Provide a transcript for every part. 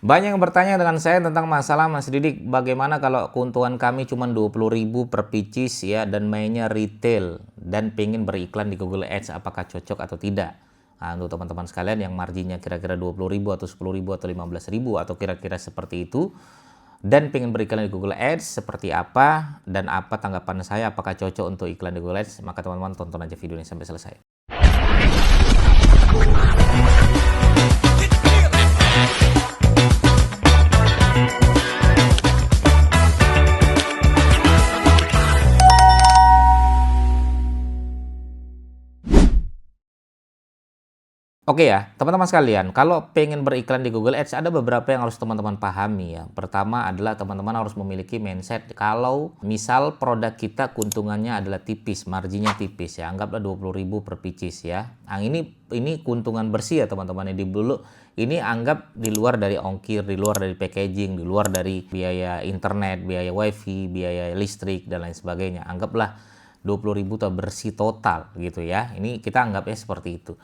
Banyak yang bertanya dengan saya tentang masalah, Mas Didik, bagaimana kalau keuntungan kami cuma 20.000 per pieces ya, dan mainnya retail dan pengen beriklan di Google Ads, apakah cocok atau tidak? Nah, untuk teman-teman sekalian yang marginnya kira-kira 20.000 atau 10.000 atau 15.000 atau kira-kira seperti itu, dan pengen beriklan di Google Ads, seperti apa dan apa tanggapan saya, apakah cocok untuk iklan di Google Ads, maka teman-teman tonton aja videonya sampai selesai. Oke ya, teman-teman sekalian, kalau pengen beriklan di Google Ads ada beberapa yang harus teman-teman pahami ya. Pertama adalah teman-teman harus memiliki mindset kalau misal produk kita keuntungannya adalah tipis, marginnya tipis ya, anggaplah 20.000 per pieces ya. Nah, ini keuntungan bersih ya teman-teman, ini anggap di luar dari ongkir, di luar dari packaging, di luar dari biaya internet, biaya wifi, biaya listrik dan lain sebagainya. Anggaplah 20.000 itu bersih total gitu ya. Ini kita anggapnya seperti itu.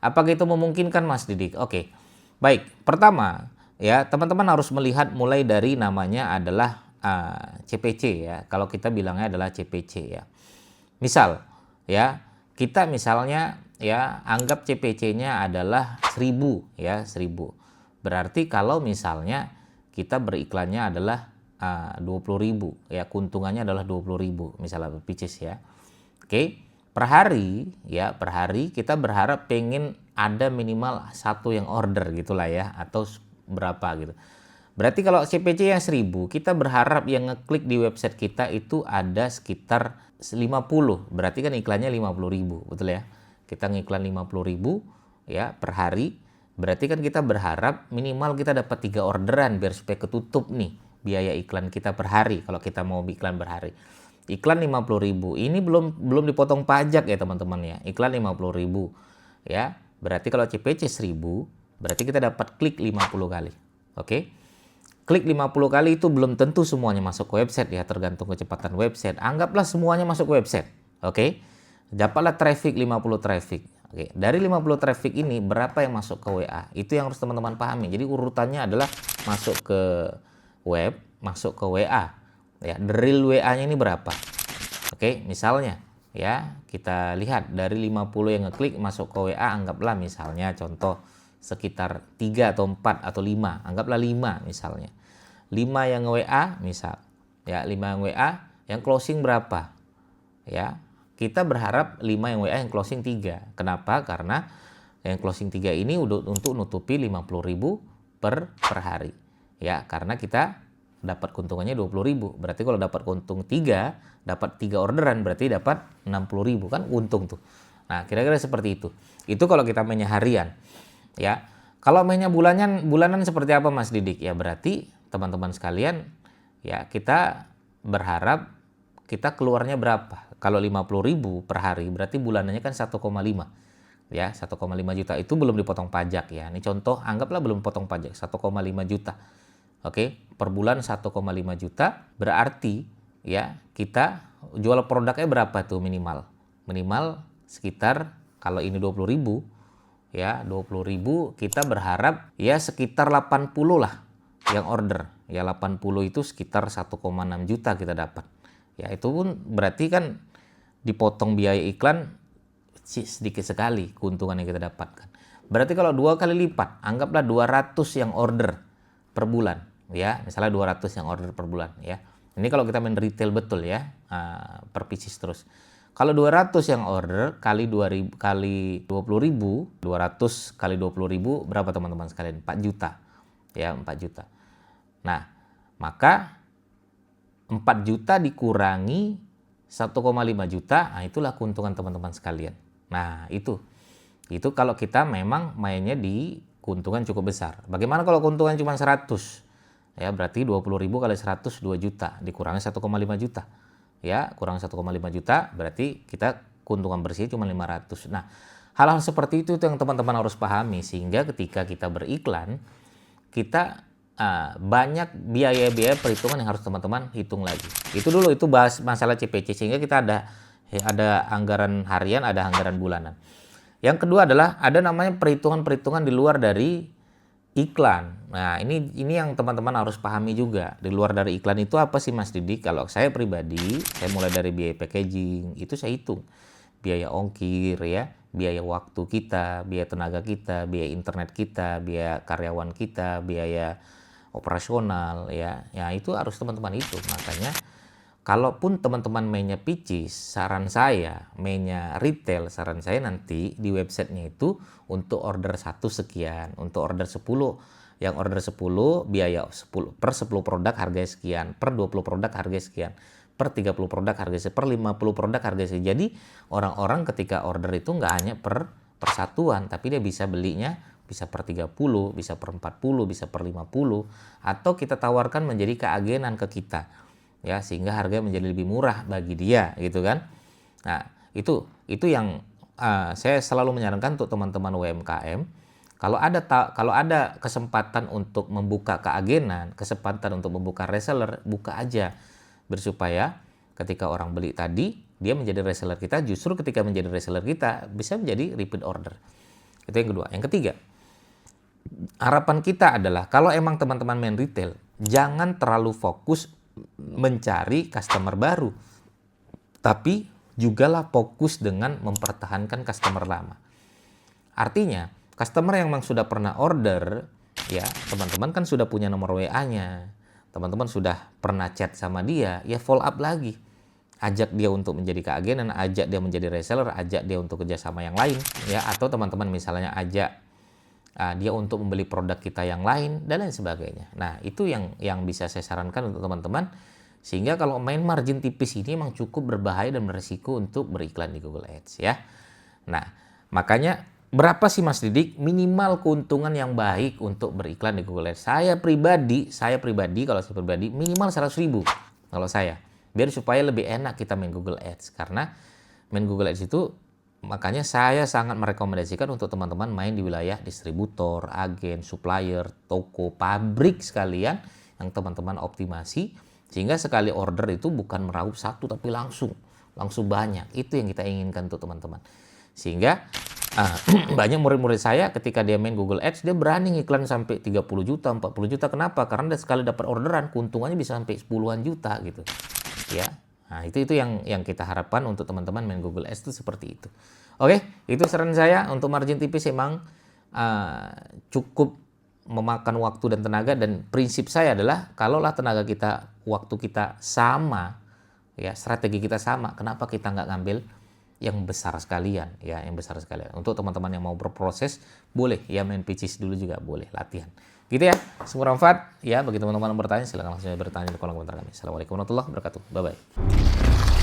Apakah itu memungkinkan, Mas Didik? Oke, baik. Pertama, ya teman-teman harus melihat mulai dari namanya adalah CPC ya. Kalau kita bilangnya adalah CPC ya. Misal, ya kita misalnya ya anggap CPC-nya adalah 1.000 ya, 1.000. Berarti kalau misalnya kita beriklannya adalah 20.000 ya, keuntungannya adalah 20.000 misalnya pieces ya. Oke. Per hari ya, per hari kita berharap pengen ada minimal satu yang order gitulah ya, atau berapa gitu. Berarti kalau CPC yang 1.000, kita berharap yang ngeklik di website kita itu ada sekitar 50. Berarti kan iklannya 50.000, betul ya? Kita ngiklan 50.000 ya per hari. Berarti kan kita berharap minimal kita dapat 3 orderan biar supaya ketutup nih biaya iklan kita per hari kalau kita mau iklan per hari. Iklan 50.000 ini belum dipotong pajak ya teman-teman ya. Iklan 50.000 ya. Berarti kalau CPC 1.000 berarti kita dapat klik 50 kali. Oke. Klik 50 kali itu belum tentu semuanya masuk ke website ya, tergantung kecepatan website. Anggaplah semuanya masuk ke website. Oke. Dapatlah traffic 50 traffic. Oke, dari 50 traffic ini berapa yang masuk ke WA? Itu yang harus teman-teman pahami. Jadi urutannya adalah masuk ke web, masuk ke WA. Ya, real WA-nya ini berapa? Oke, misalnya ya, kita lihat dari 50 yang ngeklik masuk ke WA, anggaplah misalnya contoh sekitar 3 atau 4 atau 5, anggaplah 5 misalnya. 5 yang WA misal. Ya, 5 yang WA, yang closing berapa? Ya, kita berharap 5 yang WA yang closing 3. Kenapa? Karena yang closing 3 ini untuk nutupi 50.000 per hari. Ya, karena kita dapat keuntungannya 20.000. Berarti kalau dapat keuntung 3, dapat 3 orderan berarti dapat 60.000 kan untung tuh. Nah, kira-kira seperti itu. Itu kalau kita mainnya harian. Ya. Kalau mainnya bulanan seperti apa Mas Didik? Ya berarti teman-teman sekalian ya kita berharap kita keluarnya berapa? Kalau 50.000 per hari berarti bulanannya kan 1,5. Ya, 1,5 juta itu belum dipotong pajak ya. Ini contoh anggaplah belum potong pajak 1,5 juta. Oke, per bulan 1,5 juta berarti ya kita jual produknya berapa tuh minimal? Minimal sekitar kalau ini 20.000 ya, 20.000 kita berharap ya sekitar 80 lah yang order. Ya 80 itu sekitar 1,6 juta kita dapat. Ya itu pun berarti kan dipotong biaya iklan sedikit sekali keuntungan yang kita dapatkan. Berarti kalau 2 kali lipat, anggaplah 200 yang order per bulan. Ya, misalnya 200 yang order per bulan ya. Ini kalau kita main retail betul ya, per pieces terus. Kalau 200 yang order kali 2.000 kali 20.000, 200 kali 20.000 berapa teman-teman sekalian? 4 juta. Ya, 4 juta. Nah, maka 4 juta dikurangi 1,5 juta, nah itulah keuntungan teman-teman sekalian. Nah, itu kalau kita memang mainnya di keuntungan cukup besar. Bagaimana kalau keuntungan cuma 100? Ya, berarti 20.000 kali 100 2 juta dikurangi 1,5 juta. Ya, kurang 1,5 juta berarti kita keuntungan bersih cuma 500. Nah, hal-hal seperti itu yang teman-teman harus pahami sehingga ketika kita beriklan kita banyak biaya-biaya perhitungan yang harus teman-teman hitung lagi. Itu dulu, itu bahas masalah CPC sehingga kita ada anggaran harian, ada anggaran bulanan. Yang kedua adalah ada namanya perhitungan-perhitungan di luar dari iklan. Nah, ini yang teman-teman harus pahami juga. Di luar dari iklan itu apa sih Mas Didi? Kalau saya pribadi, saya mulai dari biaya packaging, itu saya hitung. Biaya ongkir ya, biaya waktu kita, biaya tenaga kita, biaya internet kita, biaya karyawan kita, biaya operasional ya. Ya itu harus teman-teman hitung. Makanya kalaupun teman-teman mainnya PC, saran saya, mainnya retail, saran saya nanti di websitenya itu untuk order 1 sekian, untuk order 10, yang order 10 biaya 10 per 10 produk harga sekian, per 20 produk harga sekian, per 30 produk harga sekian, per 50 produk harga sekian. Jadi orang-orang ketika order itu nggak hanya per persatuan, tapi dia bisa belinya bisa per 30, bisa per 40, bisa per 50, atau kita tawarkan menjadi keagenan ke kita ya, sehingga harga menjadi lebih murah bagi dia gitu kan. Nah itu yang saya selalu menyarankan untuk teman-teman UMKM, kalau ada kesempatan untuk membuka keagenan, kesempatan untuk membuka reseller, buka aja bersupaya ketika orang beli tadi dia menjadi reseller kita, justru ketika menjadi reseller kita bisa menjadi repeat order. Itu yang kedua. Yang ketiga, harapan kita adalah kalau emang teman-teman main retail, jangan terlalu fokus mencari customer baru, tapi jugalah fokus dengan mempertahankan customer lama. Artinya, customer yang memang sudah pernah order, ya teman-teman kan sudah punya nomor WA-nya, teman-teman sudah pernah chat sama dia, ya follow up lagi. Ajak dia untuk menjadi keagenan, ajak dia menjadi reseller, ajak dia untuk kerjasama yang lain, ya atau teman-teman misalnya ajak dia untuk membeli produk kita yang lain dan lain sebagainya. Nah itu yang bisa saya sarankan untuk teman-teman, sehingga kalau main margin tipis ini memang cukup berbahaya dan beresiko untuk beriklan di Google Ads ya. Nah makanya berapa sih Mas Didik minimal keuntungan yang baik untuk beriklan di Google Ads? Saya pribadi kalau saya pribadi minimal 100.000 kalau saya, biar supaya lebih enak kita main Google Ads. Karena main Google Ads itu, makanya saya sangat merekomendasikan untuk teman-teman main di wilayah distributor, agen, supplier, toko, pabrik sekalian yang teman-teman optimasi, sehingga sekali order itu bukan meraup satu tapi langsung banyak. Itu yang kita inginkan untuk teman-teman. Sehingga banyak murid-murid saya ketika dia main Google Ads, dia berani iklan sampai 30 juta, 40 juta. Kenapa? Karena dia sekali dapat orderan, keuntungannya bisa sampai 10-an juta gitu. Ya. Nah, itu yang kita harapkan untuk teman-teman main Google Ads itu seperti itu. Oke, itu saran saya untuk margin tipis emang cukup memakan waktu dan tenaga, dan prinsip saya adalah kalaulah tenaga kita, waktu kita sama, ya strategi kita sama, kenapa kita nggak ngambil yang besar sekalian, ya yang besar sekalian. Untuk teman-teman yang mau berproses, boleh ya main pitches dulu juga boleh, latihan. Gitu ya, semoga bermanfaat ya. Bagi teman-teman yang bertanya, silahkan langsung bertanya di kolom komentar kami. Assalamualaikum warahmatullahi wabarakatuh. Bye-bye.